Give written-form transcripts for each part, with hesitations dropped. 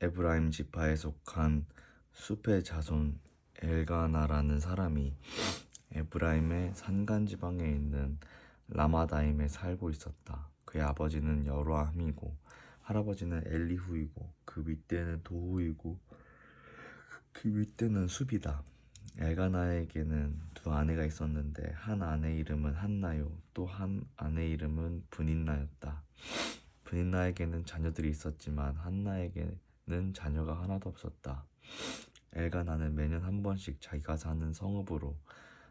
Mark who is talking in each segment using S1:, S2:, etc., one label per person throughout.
S1: 에브라임 지파에 속한 숲의 자손 엘가나라는 사람이 에브라임의 산간지방에 있는 라마다임에 살고 있었다. 그의 아버지는 여로함이고 할아버지는 엘리후이고 그 윗대는 도후이고 그 윗대는 숲이다. 엘가나에게는 두 아내가 있었는데 한 아내 이름은 한나요, 또 한 아내 이름은 브닌나였다. 브닌나에게는 자녀들이 있었지만 한나에게는 자녀가 하나도 없었다. 엘가나는 매년 한 번씩 자기가 사는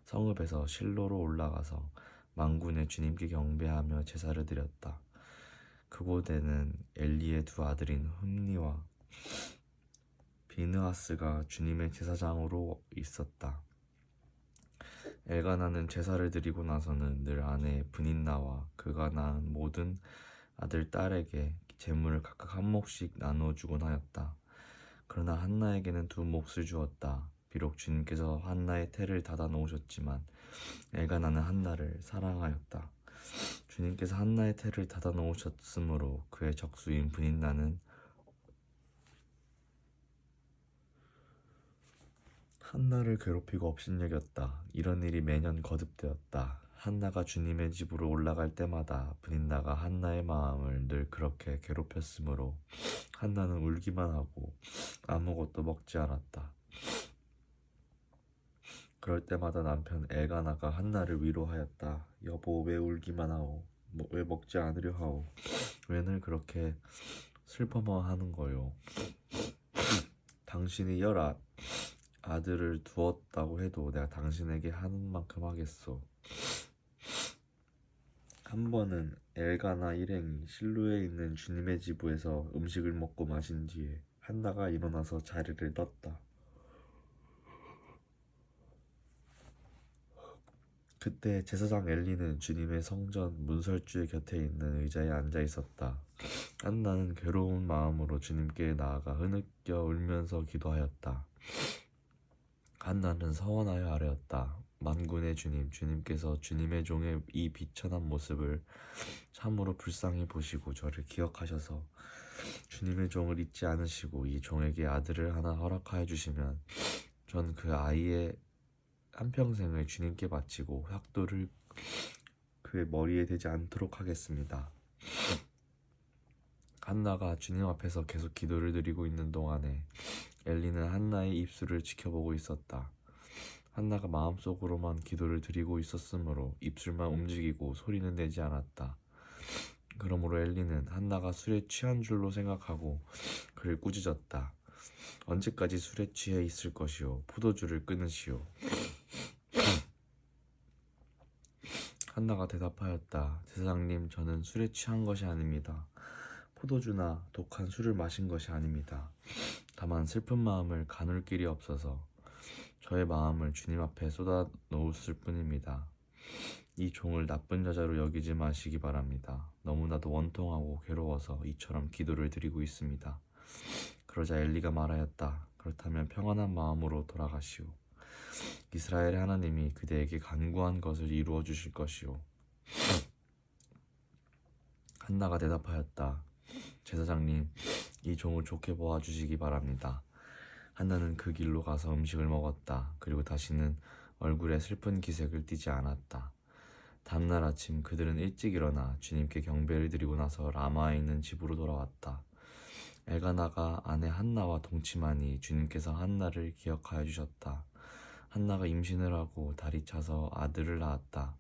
S1: 성읍에서 실로로 올라가서 만군의 주님께 경배하며 제사를 드렸다. 그곳에는 엘리의 두 아들인 흠니와 비느하스가 주님의 제사장으로 있었다. 엘가나는 제사를 드리고 나서는 늘 아내 브닌나와 그가 낳은 모든 아들 딸에게 재물을 각각 한 몫씩 나누어 주곤 하였다. 그러나 한나에게는 두 몫을 주었다. 비록 주님께서 한나의 태를 닫아 놓으셨지만 엘가나는 한나를 사랑하였다. 주님께서 한나의 태를 닫아 놓으셨으므로 그의 적수인 브닌나는 한나를 괴롭히고 업신여겼다. 이런 일이 매년 거듭되었다. 한나가 주님의 집으로 올라갈 때마다 브닌나가 한나의 마음을 늘 그렇게 괴롭혔으므로 한나는 울기만 하고 아무것도 먹지 않았다. 그럴 때마다 남편 엘가나가 한나를 위로하였다. 여보, 왜 울기만 하오? 왜 먹지 않으려 하오? 왜 늘 그렇게 슬퍼만 하는 거요? 당신이 아들을 두었다고 해도 내가 당신에게 하는 만큼 하겠소. 한 번은 엘가나 일행이 실로에 있는 주님의 집에서 음식을 먹고 마신 뒤에 한나가 일어나서 자리를 떴다. 그때 제사장 엘리는 주님의 성전 문설주의 곁에 있는 의자에 앉아 있었다. 한나는 괴로운 마음으로 주님께 나아가 흐느껴 울면서 기도하였다. 한나는 서원하여 아뢰었다. 만군의 주님께서 주님의 종의 이 비천한 모습을 참으로 불쌍히 보시고 저를 기억하셔서 주님의 종을 잊지 않으시고 이 종에게 아들을 하나 허락하여 주시면 전 그 아이의 한평생을 주님께 바치고 혁도를 그의 머리에 대지 않도록 하겠습니다. 한나가 주님 앞에서 계속 기도를 드리고 있는 동안에 엘리는 한나의 입술을 지켜보고 있었다. 한나가 마음속으로만 기도를 드리고 있었으므로 입술만 움직이고 소리는 내지 않았다. 그러므로 엘리는 한나가 술에 취한 줄로 생각하고 그를 꾸짖었다. 언제까지 술에 취해 있을 것이오? 포도주를 끊으시오. 한나가 대답하였다. 제사장님, 저는 술에 취한 것이 아닙니다. 포도주나 독한 술을 마신 것이 아닙니다. 다만 슬픈 마음을 가눌 길이 없어서 저의 마음을 주님 앞에 쏟아 놓았을 뿐입니다. 이 종을 나쁜 여자로 여기지 마시기 바랍니다. 너무나도 원통하고 괴로워서 이처럼 기도를 드리고 있습니다. 그러자 엘리가 말하였다. 그렇다면 평안한 마음으로 돌아가시오. 이스라엘의 하나님이 그대에게 간구한 것을 이루어 주실 것이오. 한나가 대답하였다. 제사장님, 이 종을 좋게 보아 주시기 바랍니다. 한나는 그 길로 가서 음식을 먹었다. 그리고 다시는 얼굴에 슬픈 기색을 띠지 않았다. 다음날 아침 그들은 일찍 일어나 주님께 경배를 드리고 나서 라마에 있는 집으로 돌아왔다. 엘가나가 아내 한나와 동침하니 주님께서 한나를 기억하여 주셨다. 한나가 임신을 하고 달이 차서 아들을 낳았다.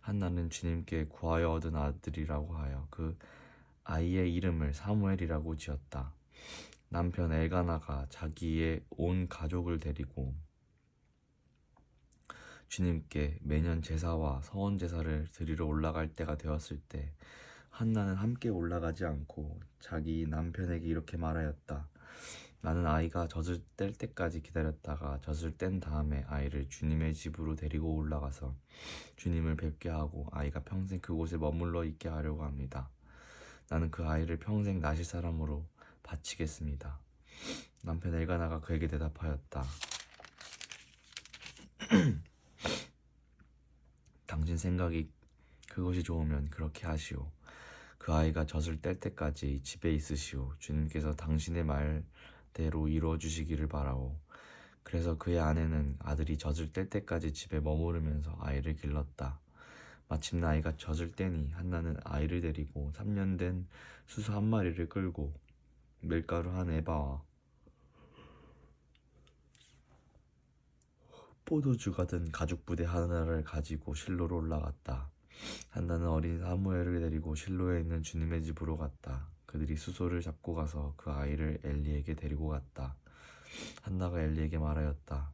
S1: 한나는 주님께 구하여 얻은 아들이라고 하여 그 아이의 이름을 사무엘이라고 지었다. 남편 엘가나가 자기의 온 가족을 데리고 주님께 매년 제사와 서원 제사를 드리러 올라갈 때가 되었을 때 한나는 함께 올라가지 않고 자기 남편에게 이렇게 말하였다. 나는 아이가 젖을 뗄 때까지 기다렸다가 젖을 뗀 다음에 아이를 주님의 집으로 데리고 올라가서 주님을 뵙게 하고 아이가 평생 그곳에 머물러 있게 하려고 합니다. 나는 그 아이를 평생 나실 사람으로 바치겠습니다. 남편 엘가나가 그에게 대답하였다. 당신 생각이 그것이 좋으면 그렇게 하시오. 그 아이가 젖을 뗄 때까지 집에 있으시오. 주님께서 당신의 말대로 이루어 주시기를 바라오. 그래서 그의 아내는 아들이 젖을 뗄 때까지 집에 머무르면서 아이를 길렀다. 마침내 아이가 젖을 떼니 한나는 아이를 데리고 3년 된 수소 한 마리를 끌고 밀가루 한 에바와 포도주가 든 가죽 부대 하나를 가지고 실로로 올라갔다. 한나는 어린 사무엘을 데리고 실로에 있는 주님의 집으로 갔다. 그들이 수소를 잡고 가서 그 아이를 엘리에게 데리고 갔다. 한나가 엘리에게 말하였다.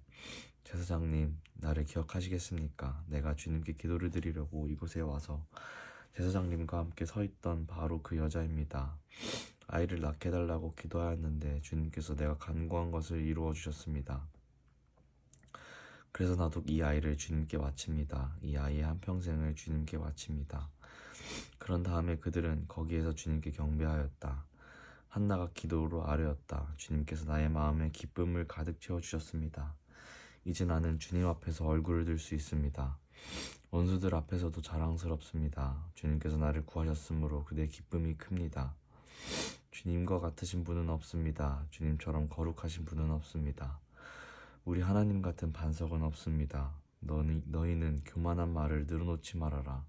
S1: 제사장님, 나를 기억하시겠습니까? 내가 주님께 기도를 드리려고 이곳에 와서 제사장님과 함께 서 있던 바로 그 여자입니다. 아이를 낳게 해달라고 기도하였는데 주님께서 내가 간구한 것을 이루어 주셨습니다. 그래서 나도 이 아이를 주님께 바칩니다. 이 아이의 한평생을 주님께 바칩니다. 그런 다음에 그들은 거기에서 주님께 경배하였다. 한나가 기도로 아뢰었다. 주님께서 나의 마음에 기쁨을 가득 채워주셨습니다. 이제 나는 주님 앞에서 얼굴을 들 수 있습니다. 원수들 앞에서도 자랑스럽습니다. 주님께서 나를 구하셨으므로 그대 기쁨이 큽니다. 주님과 같으신 분은 없습니다. 주님처럼 거룩하신 분은 없습니다. 우리 하나님 같은 반석은 없습니다. 너희는 교만한 말을 늘어놓지 말아라.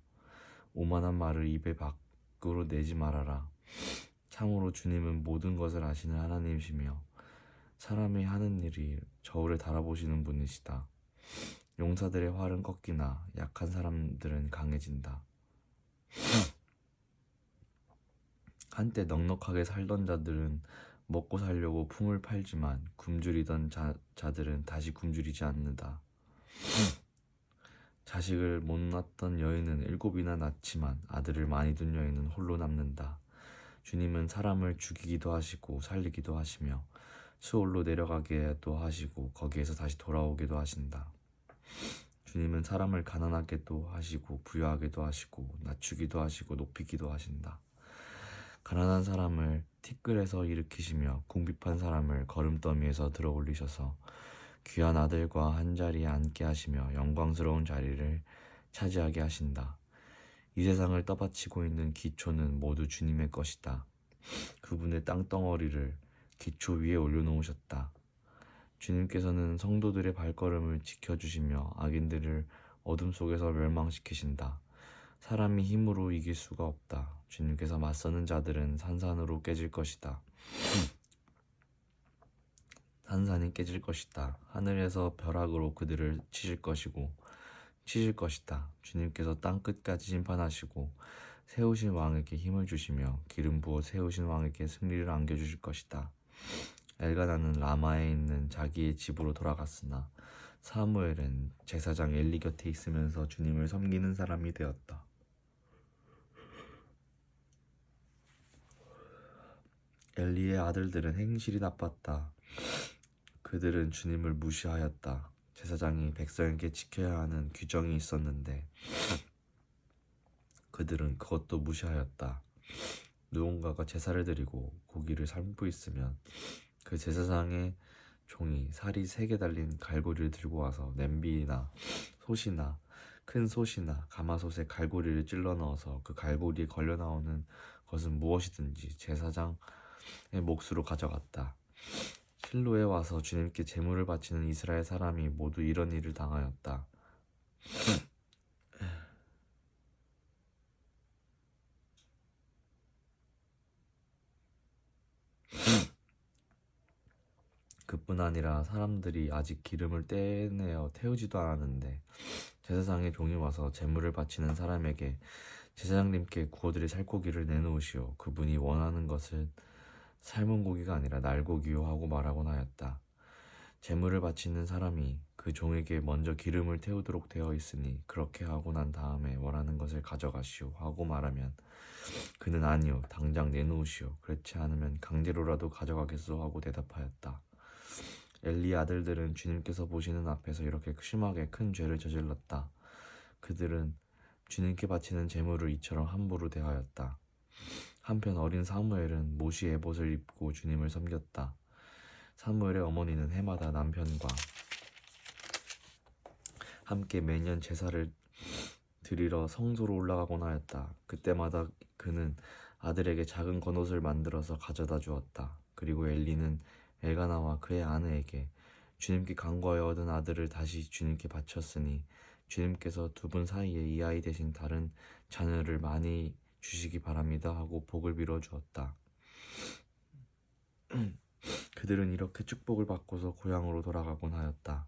S1: 오만한 말을 입에 밖으로 내지 말아라. 참으로 주님은 모든 것을 아시는 하나님이시며 사람이 하는 일이 저울에 달아보시는 분이시다. 용사들의 활은 꺾이나 약한 사람들은 강해진다. 한때 넉넉하게 살던 자들은 먹고 살려고 품을 팔지만 굶주리던 자들은 다시 굶주리지 않는다. 자식을 못 낳던 여인은 7이나 낳지만 아들을 많이 둔 여인은 홀로 남는다. 주님은 사람을 죽이기도 하시고 살리기도 하시며 수올로 내려가게도 하시고 거기에서 다시 돌아오기도 하신다. 주님은 사람을 가난하게도 하시고 부유하게도 하시고 낮추기도 하시고 높이기도 하신다. 가난한 사람을 티끌에서 일으키시며 궁핍한 사람을 거름더미에서 들어 올리셔서 귀한 아들과 한자리에 앉게 하시며 영광스러운 자리를 차지하게 하신다. 이 세상을 떠받치고 있는 기초는 모두 주님의 것이다. 그분의 땅덩어리를 기초 위에 올려놓으셨다. 주님께서는 성도들의 발걸음을 지켜주시며 악인들을 어둠 속에서 멸망시키신다. 사람이 힘으로 이길 수가 없다. 주님께서 맞서는 자들은 산산으로 깨질 것이다. 산산이 깨질 것이다. 하늘에서 벼락으로 그들을 치실 것이다. 주님께서 땅 끝까지 심판하시고 세우신 왕에게 힘을 주시며 기름 부어 세우신 왕에게 승리를 안겨주실 것이다. 엘가나는 라마에 있는 자기의 집으로 돌아갔으나 사무엘은 제사장 엘리 곁에 있으면서 주님을 섬기는 사람이 되었다. 엘리의 아들들은 행실이 나빴다. 그들은 주님을 무시하였다. 제사장이 백성에게 지켜야 하는 규정이 있었는데 그들은 그것도 무시하였다. 누군가가 제사를 드리고 고기를 삶고 있으면 그 제사장의 종이 살이 3개 달린 갈고리를 들고 와서 냄비나 솥이나 큰 솥이나 가마솥에 갈고리를 찔러 넣어서 그 갈고리에 걸려 나오는 것은 무엇이든지 제사장의 몫으로 가져갔다. 실로에 와서 주님께 제물을 바치는 이스라엘 사람이 모두 이런 일을 당하였다. 그뿐 아니라 사람들이 아직 기름을 떼내어 태우지도 않았는데 제사장의 종이 와서 제물을 바치는 사람에게 제사장님께 구워드릴 살코기를 내놓으시오. 그분이 원하는 것은 삶은 고기가 아니라 날고기요 하고 말하곤 하였다. 제물을 바치는 사람이 그 종에게 먼저 기름을 태우도록 되어 있으니 그렇게 하고 난 다음에 원하는 것을 가져가시오 하고 말하면 그는 아니요 당장 내놓으시오. 그렇지 않으면 강제로라도 가져가겠소 하고 대답하였다. 엘리의 아들들은 주님께서 보시는 앞에서 이렇게 심하게 큰 죄를 저질렀다. 그들은 주님께 바치는 제물을 이처럼 함부로 대하였다. 한편 어린 사무엘은 모시 에봇을 입고 주님을 섬겼다. 사무엘의 어머니는 해마다 남편과 함께 매년 제사를 드리러 성소로 올라가곤 하였다. 그때마다 그는 아들에게 작은 겉옷을 만들어서 가져다 주었다. 그리고 엘리는 엘가나와 그의 아내에게 주님께 간구하여 얻은 아들을 다시 주님께 바쳤으니 주님께서 두 분 사이에 이 아이 대신 다른 자녀를 많이 주시기 바랍니다 하고 복을 빌어 주었다. 그들은 이렇게 축복을 받고서 고향으로 돌아가곤 하였다.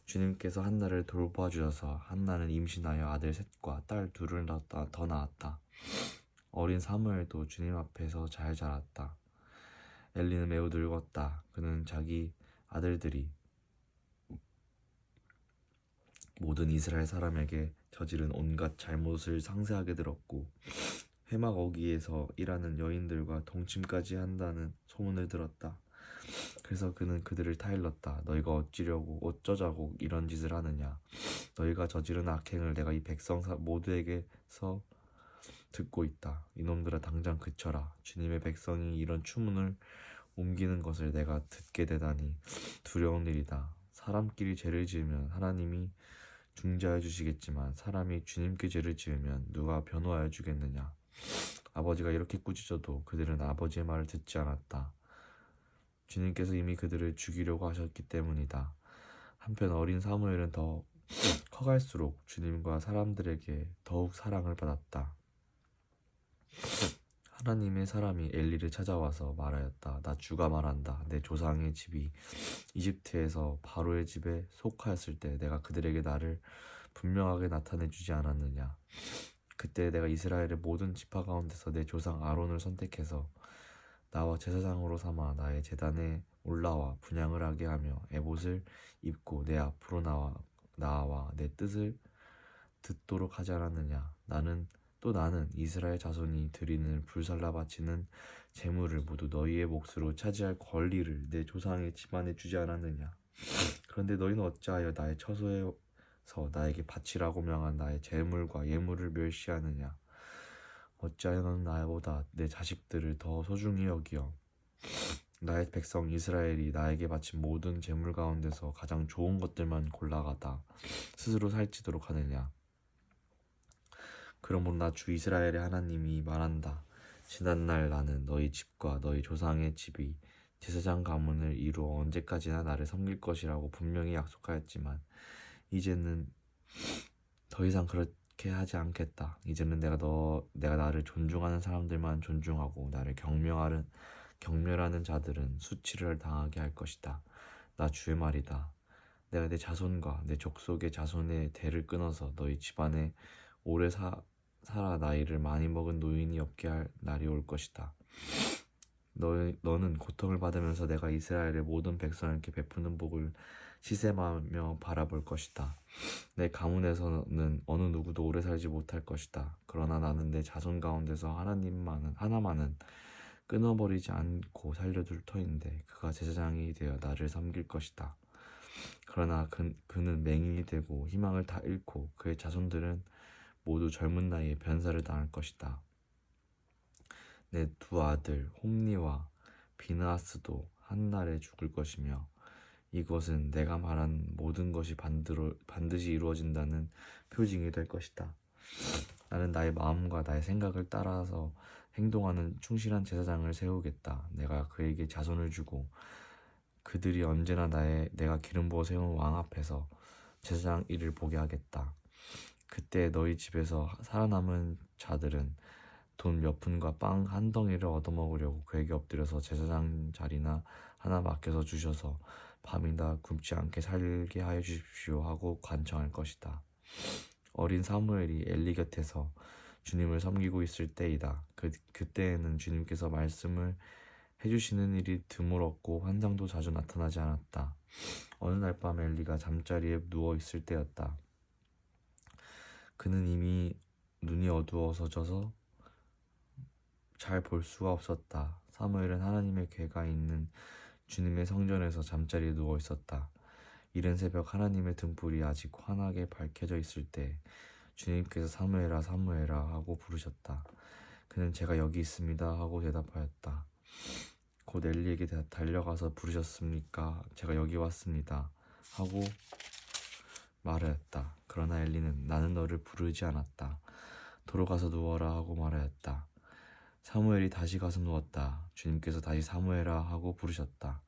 S1: 주님께서 한나를 돌봐 주셔서 한나는 임신하여 아들 셋과 딸 둘을 더 낳았다. 어린 사무엘도 주님 앞에서 잘 자랐다. 엘리는 매우 늙었다. 그는 자기 아들들이 모든 이스라엘 사람에게 저지른 온갖 잘못을 상세하게 들었고 회막 어귀에서 일하는 여인들과 동침까지 한다는 소문을 들었다. 그래서 그는 그들을 타일렀다. 너희가 어쩌자고 이런 짓을 하느냐. 너희가 저지른 악행을 내가 이 백성 모두에게서 듣고 있다. 이놈들아 당장 그쳐라. 주님의 백성이 이런 추문을 옮기는 것을 내가 듣게 되다니 두려운 일이다. 사람끼리 죄를 지으면 하나님이 중재하여 주시겠지만 사람이 주님께 죄를 지으면 누가 변호하여 주겠느냐. 아버지가 이렇게 꾸짖어도 그들은 아버지의 말을 듣지 않았다. 주님께서 이미 그들을 죽이려고 하셨기 때문이다. 한편 어린 사무엘은 더 커갈수록 주님과 사람들에게 더욱 사랑을 받았다. 하나님의 사람이 엘리를 찾아와서 말하였다. 나 주가 말한다. 내 조상의 집이 이집트에서 바로의 집에 속하였을 때 내가 그들에게 나를 분명하게 나타내 주지 않았느냐. 그때 내가 이스라엘의 모든 지파 가운데서 내 조상 아론을 선택해서 나와 제사장으로 삼아 나의 제단에 올라와 분향을 하게 하며 에봇을 입고 내 앞으로 나와 내 뜻을 듣도록 하지 않았느냐. 나는 이스라엘 자손이 드리는 불살라 바치는 재물을 모두 너희의 몫으로 차지할 권리를 내 조상의 집안에 주지 않았느냐. 그런데 너희는 어찌하여 나의 처소에서 나에게 바치라고 명한 나의 재물과 예물을 멸시하느냐. 어찌하여 너는 나보다 내 자식들을 더 소중히 여기어 나의 백성 이스라엘이 나에게 바친 모든 재물 가운데서 가장 좋은 것들만 골라가다 스스로 살찌도록 하느냐. 그러므로 나 주 이스라엘의 하나님이 말한다. 지난날 나는 너희 집과 너희 조상의 집이 제사장 가문을 이루어 언제까지나 나를 섬길 것이라고 분명히 약속하였지만 이제는 더 이상 그렇게 하지 않겠다. 이제는 내가 나를 존중하는 사람들만 존중하고 나를 경멸하는 자들은 수치를 당하게 할 것이다. 나 주의 말이다. 내가 내 자손과 내 족속의 자손의 대를 끊어서 너희 집안에 오래 살아 나이를 많이 먹은 노인이 없게 할 날이 올 것이다. 너는 고통을 받으면서 내가 이스라엘의 모든 백성에게 베푸는 복을 시샘하며 바라볼 것이다. 내 가문에서는 어느 누구도 오래 살지 못할 것이다. 그러나 나는 내 자손 가운데서 하나만은 끊어버리지 않고 살려둘 터인데 그가 제사장이 되어 나를 섬길 것이다. 그러나 그는 맹인이 되고 희망을 다 잃고 그의 자손들은 모두 젊은 나이에 변사를 당할 것이다. 내 두 아들 홈니와 비느하스도 한날에 죽을 것이며 이것은 내가 말한 모든 것이 반드시 이루어진다는 표징이 될 것이다. 나는 나의 마음과 나의 생각을 따라서 행동하는 충실한 제사장을 세우겠다. 내가 그에게 자손을 주고 그들이 언제나 내가 기름 부어 세운 왕 앞에서 제사장 일을 보게 하겠다. 그때 너희 집에서 살아남은 자들은 돈 몇 푼과 빵 한 덩이를 얻어먹으려고 그에게 엎드려서 제사장 자리나 하나 맡겨서 주셔서 밤이나 굶지 않게 살게 하여 주십시오 하고 간청할 것이다. 어린 사무엘이 엘리 곁에서 주님을 섬기고 있을 때이다. 그때에는 주님께서 말씀을 해주시는 일이 드물었고 환상도 자주 나타나지 않았다. 어느 날 밤 엘리가 잠자리에 누워 있을 때였다. 그는 이미 눈이 어두워져서 잘 볼 수가 없었다. 사무엘은 하나님의 궤가 있는 주님의 성전에서 잠자리에 누워 있었다. 이른 새벽 하나님의 등불이 아직 환하게 밝혀져 있을 때 주님께서 사무엘아 사무엘아 하고 부르셨다. 그는 제가 여기 있습니다 하고 대답하였다. 곧 엘리에게 달려가서 부르셨습니까? 제가 여기 왔습니다 하고 말하였다. 그러나 엘리는 나는 너를 부르지 않았다. 도로 가서 누워라 하고 말하였다. 사무엘이 다시 가서 누웠다. 주님께서 다시 사무엘아 하고 부르셨다.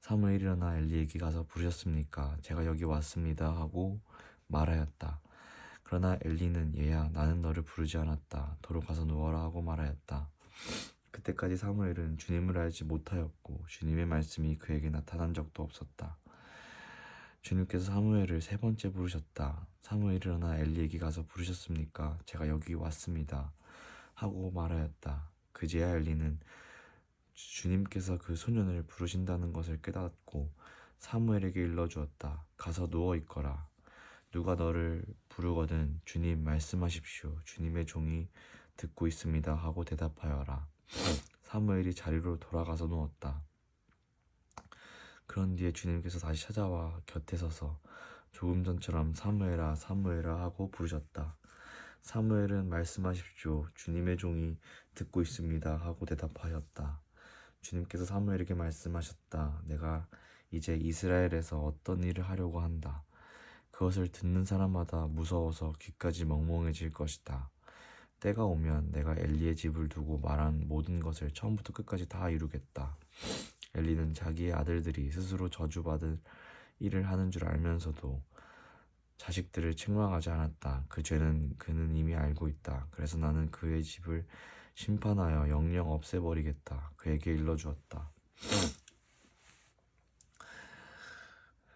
S1: 사무엘이 일어나 엘리에게 가서 부르셨습니까? 제가 여기 왔습니다 하고 말하였다. 그러나 엘리는 얘야 나는 너를 부르지 않았다. 도로 가서 누워라 하고 말하였다. 그때까지 사무엘은 주님을 알지 못하였고 주님의 말씀이 그에게 나타난 적도 없었다. 주님께서 사무엘을 세 번째 부르셨다. 사무엘이 일어나 엘리에게 가서 부르셨습니까? 제가 여기 왔습니다 하고 말하였다. 그제야 엘리는 주님께서 그 소년을 부르신다는 것을 깨닫고 사무엘에게 일러주었다. 가서 누워 있거라. 누가 너를 부르거든 주님 말씀하십시오. 주님의 종이 듣고 있습니다 하고 대답하여라. 사무엘이 자리로 돌아가서 누웠다. 그런 뒤에 주님께서 다시 찾아와 곁에 서서 조금 전처럼 사무엘아 사무엘아 하고 부르셨다. 사무엘은 말씀하십시오. 주님의 종이 듣고 있습니다 하고 대답하였다. 주님께서 사무엘에게 말씀하셨다. 내가 이제 이스라엘에서 어떤 일을 하려고 한다. 그것을 듣는 사람마다 무서워서 귀까지 멍멍해질 것이다. 때가 오면 내가 엘리의 집을 두고 말한 모든 것을 처음부터 끝까지 다 이루겠다. 엘리는 자기의 아들들이 스스로 저주받을 일을 하는 줄 알면서도 자식들을 책망하지 않았다. 그 죄는 그는 이미 알고 있다. 그래서 나는 그의 집을 심판하여 영영 없애버리겠다. 그에게 일러주었다.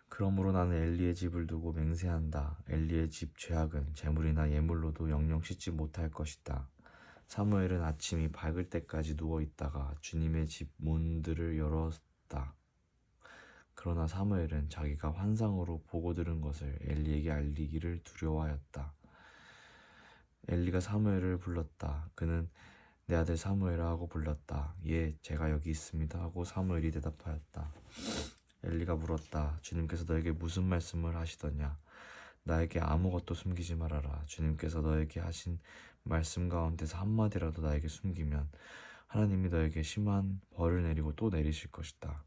S1: 그러므로 나는 엘리의 집을 두고 맹세한다. 엘리의 집 죄악은 재물이나 예물로도 영영 씻지 못할 것이다. 사무엘은 아침이 밝을 때까지 누워있다가 주님의 집 문들을 열었다. 그러나 사무엘은 자기가 환상으로 보고 들은 것을 엘리에게 알리기를 두려워하였다. 엘리가 사무엘을 불렀다. 그는 내 아들 사무엘아 하고 불렀다. 예, 제가 여기 있습니다 하고 사무엘이 대답하였다. 엘리가 물었다. 주님께서 너에게 무슨 말씀을 하시더냐? 나에게 아무것도 숨기지 말아라. 주님께서 너에게 하신 말씀 가운데서 한마디라도 나에게 숨기면 하나님이 너에게 심한 벌을 내리고 또 내리실 것이다.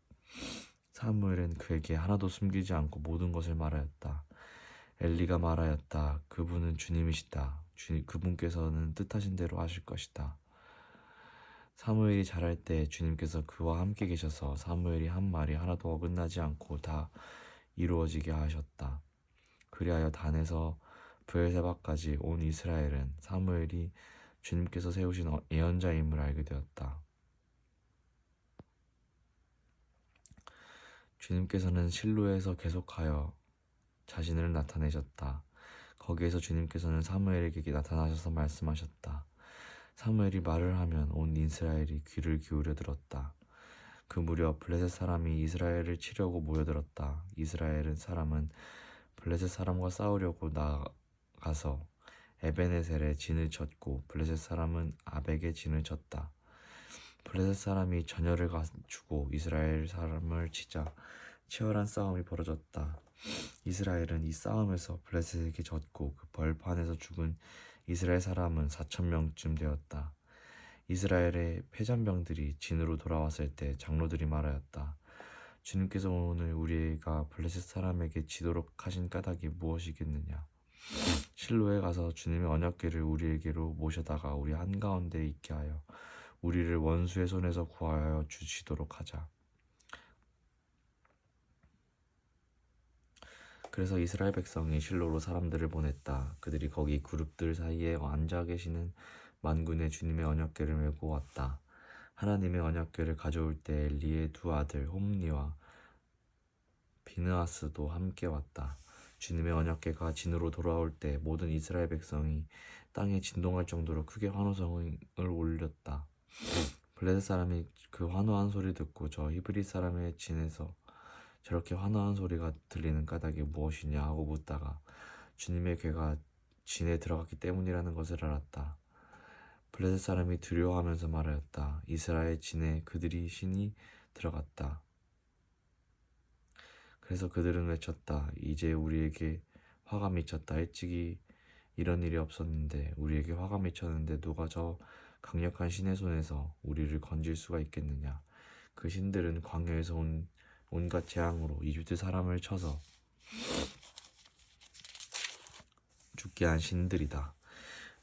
S1: 사무엘은 그에게 하나도 숨기지 않고 모든 것을 말하였다. 엘리가 말하였다. 그분은 주님이시다. 그분께서는 뜻하신 대로 하실 것이다. 사무엘이 자랄 때 주님께서 그와 함께 계셔서 사무엘이 한 말이 하나도 어긋나지 않고 다 이루어지게 하셨다. 그리하여 단에서 브엘세바까지 온 이스라엘은 사무엘이 주님께서 세우신 예언자임을 알게 되었다. 주님께서는 실로에서 계속하여 자신을 나타내셨다. 거기에서 주님께서는 사무엘에게 나타나셔서 말씀하셨다. 사무엘이 말을 하면 온 이스라엘이 귀를 기울여 들었다. 그 무렵 블레셋 사람이 이스라엘을 치려고 모여들었다. 이스라엘 사람은 블레셋 사람과 싸우려고 나가서 에베네셀에 진을 쳤고 블레셋 사람은 아벡에 진을 쳤다. 블레셋 사람이 전열을 갖추고 이스라엘 사람을 치자 치열한 싸움이 벌어졌다. 이스라엘은 이 싸움에서 블레셋에게 졌고 그 벌판에서 죽은 이스라엘 사람은 4,000명쯤 되었다. 이스라엘의 패잔병들이 진으로 돌아왔을 때 장로들이 말하였다. 주님께서 오늘 우리가 블레셋 사람에게 지도록 하신 까닭이 무엇이겠느냐? 실로에 가서 주님의 언약궤를 우리에게로 모셔다가 우리 한가운데 있게 하여 우리를 원수의 손에서 구하여 주시도록 하자. 그래서 이스라엘 백성이 실로로 사람들을 보냈다. 그들이 거기 그룹들 사이에 앉아 계시는 만군의 주님의 언약궤를 메고 왔다. 하나님의 언약궤를 가져올 때 엘리의 두 아들 홈니와 비느하스도 함께 왔다. 주님의 언약궤가 진으로 돌아올 때 모든 이스라엘 백성이 땅에 진동할 정도로 크게 환호성을 올렸다. 블레셋 사람이 그 환호한 소리 듣고 저 히브리 사람의 진에서 저렇게 환호한 소리가 들리는 까닭이 무엇이냐 하고 묻다가 주님의 궤가 진에 들어갔기 때문이라는 것을 알았다. 블레셋 사람이 두려워하면서 말하였다. 이스라엘 진에 그들이 신이 들어갔다. 그래서 그들은 외쳤다. 이제 우리에게 화가 미쳤다. 일찍이 이런 일이 없었는데 우리에게 화가 미쳤는데 누가 저 강력한 신의 손에서 우리를 건질 수가 있겠느냐. 그 신들은 광야에서 온 온갖 재앙으로 이집트 사람을 쳐서 죽게 한 신들이다.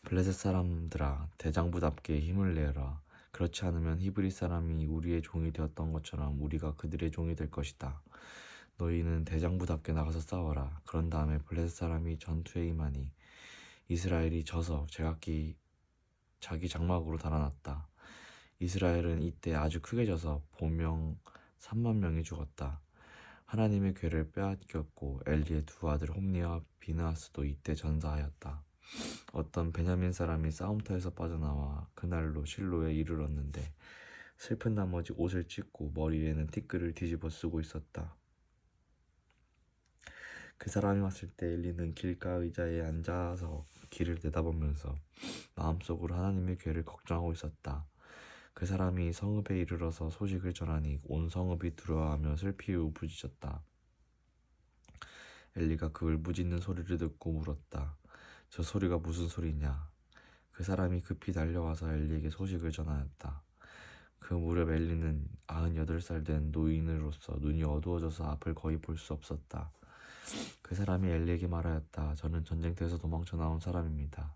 S1: 블레셋 사람들아 대장부답게 힘을 내어라. 그렇지 않으면 히브리 사람이 우리의 종이 되었던 것처럼 우리가 그들의 종이 될 것이다. 너희는 대장부답게 나가서 싸워라. 그런 다음에 블레셋 사람이 전투에 임하니 이스라엘이 져서 제각기 자기 장막으로 달아났다. 이스라엘은 이때 아주 크게 져서 보명 3만 명이 죽었다. 하나님의 궤를 빼앗겼고 엘리의 두 아들 홈니와 비느하스도 이때 전사하였다. 어떤 베냐민 사람이 싸움터에서 빠져나와 그날로 실로에 이르렀는데 슬픈 나머지 옷을 찢고 머리에는 티끌을 뒤집어 쓰고 있었다. 그 사람이 왔을 때 엘리는 길가 의자에 앉아서 길을 내다보면서 마음속으로 하나님의 궤를 걱정하고 있었다. 그 사람이 성읍에 이르러서 소식을 전하니 온 성읍이 두려워하며 슬피 울부짖었다. 엘리가 그 울부짖는 소리를 듣고 물었다. 저 소리가 무슨 소리냐? 그 사람이 급히 달려와서 엘리에게 소식을 전하였다. 그 무렵 엘리는 98살 된 노인으로서 눈이 어두워져서 앞을 거의 볼 수 없었다. 그 사람이 엘리에게 말하였다. 저는 전쟁터에서 도망쳐 나온 사람입니다.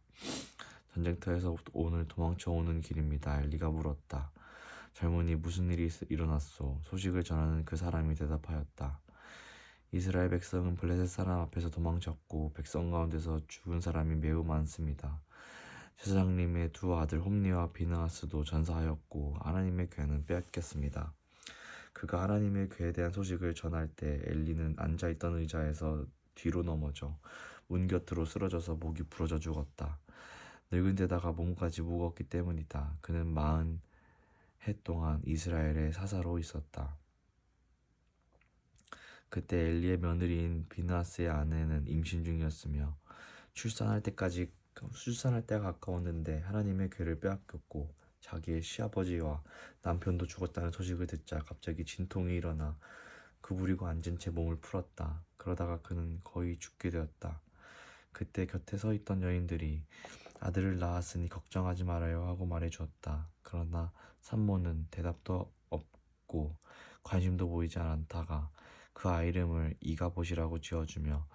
S1: 전쟁터에서 오늘 도망쳐 오는 길입니다. 엘리가 물었다. 젊은이 무슨 일이 일어났소? 소식을 전하는 그 사람이 대답하였다. 이스라엘 백성은 블레셋 사람 앞에서 도망쳤고 백성 가운데서 죽은 사람이 매우 많습니다. 제사장님의 두 아들 홈니와 비느하스도 전사하였고 하나님의 궤는 빼앗겼습니다. 그가 하나님의 궤에 대한 소식을 전할 때 엘리는 앉아있던 의자에서 뒤로 넘어져 문 곁으로 쓰러져서 목이 부러져 죽었다. 늙은 데다가 몸까지 무겁기 때문이다. 그는 40해 동안 이스라엘의 사사로 있었다. 그때 엘리의 며느리인 비느하스의 아내는 임신 중이었으며 출산할 때가 가까웠는데 하나님의 궤를 빼앗겼고 자기의 시아버지와 남편도 죽었다는 소식을 듣자 갑자기 진통이 일어나 구부리고 앉은 채 몸을 풀었다. 그러다가 그는 거의 죽게 되었다. 그때 곁에 서 있던 여인들이 아들을 낳았으니 걱정하지 말아요 하고 말해주었다. 그러나 산모는 대답도 없고 관심도 보이지 않다가 그 아이 이름을 이가봇이라고 지어주며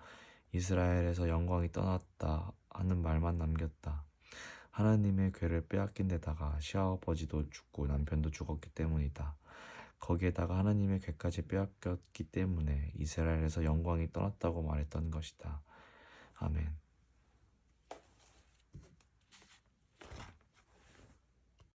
S1: 이스라엘에서 영광이 떠났다 하는 말만 남겼다. 하나님의 궤를 빼앗긴 데다가 시아버지도 죽고 남편도 죽었기 때문이다. 거기에다가 하나님의 궤까지 빼앗겼기 때문에 이스라엘에서 영광이 떠났다고 말했던 것이다. 아멘.